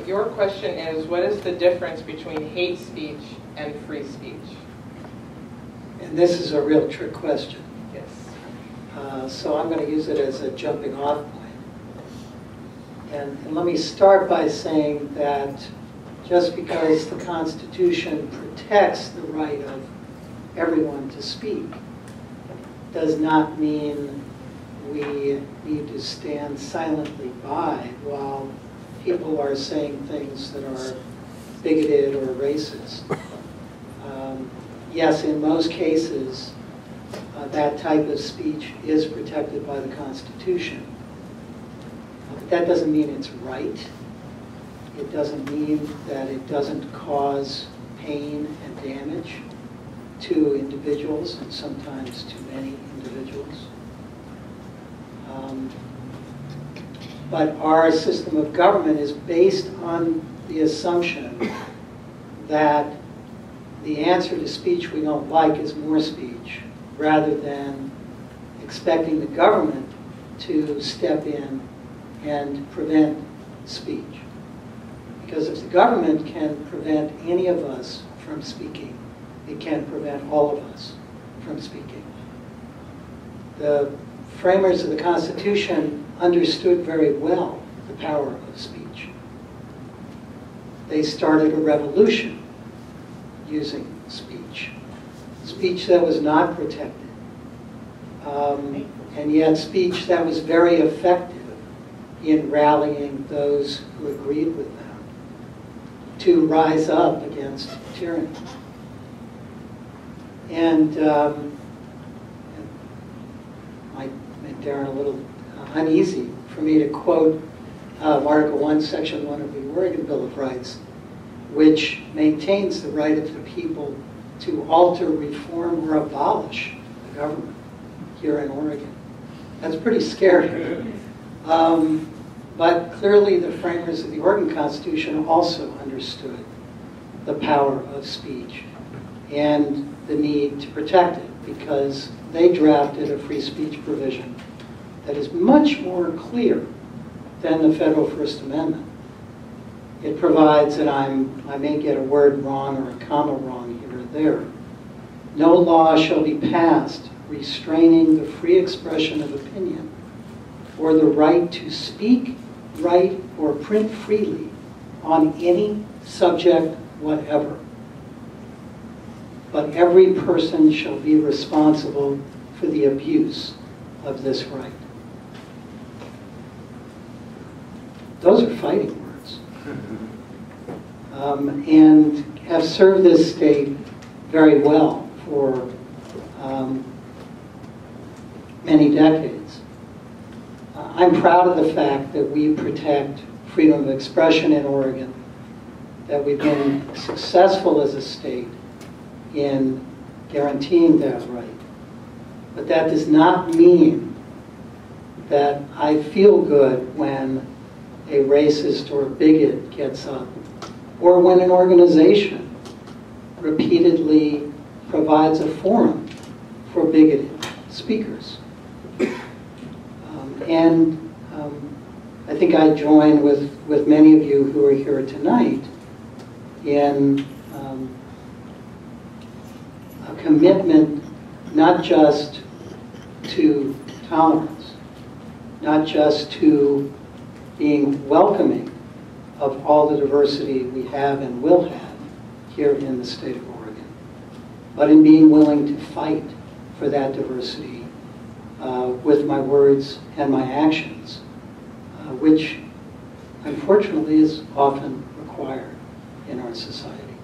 Your question is, what is the difference between hate speech and free speech? And this is a real trick question. Yes. So I'm going to use it as a jumping off point. And let me start by saying that just because the Constitution protects the right of everyone to speak does not mean we need to stand silently by while people are saying things that are bigoted or racist. Yes, in most cases, that type of speech is protected by the Constitution. But that doesn't mean it's right. It doesn't mean that it doesn't cause pain and damage to individuals, and sometimes to many individuals. But our system of government is based on the assumption that the answer to speech we don't like is more speech, rather than expecting the government to step in and prevent speech. Because if the government can prevent any of us from speaking, it can prevent all of us from speaking. The framers of the Constitution understood very well the power of speech. They started a revolution using speech. Speech that was not protected. And yet speech that was very effective in rallying those who agreed with them to rise up against tyranny. And might make Darren a little uneasy for me to quote Article 1, Section 1 of the Oregon Bill of Rights, which maintains the right of the people to alter, reform, or abolish the government here in Oregon. That's pretty scary. But clearly the framers of the Oregon Constitution also understood the power of speech and the need to protect it, because they drafted a free speech provision that is much more clear than the federal First Amendment. It provides, and I may get a word wrong or a comma wrong here or there, no law shall be passed restraining the free expression of opinion or the right to speak, write, or print freely on any subject whatever. But every person shall be responsible for the abuse of this right. Those are fighting words. And have served this state very well for many decades. I'm proud of the fact that we protect freedom of expression in Oregon, that we've been successful as a state in guaranteeing that right. But that does not mean that I feel good when a racist or a bigot gets up, or when an organization repeatedly provides a forum for bigoted speakers. I think I join with many of you who are here tonight in a commitment not just to tolerance, not just to being welcoming of all the diversity we have and will have here in the state of Oregon, but in being willing to fight for that diversity with my words and my actions, which unfortunately is often required in our society.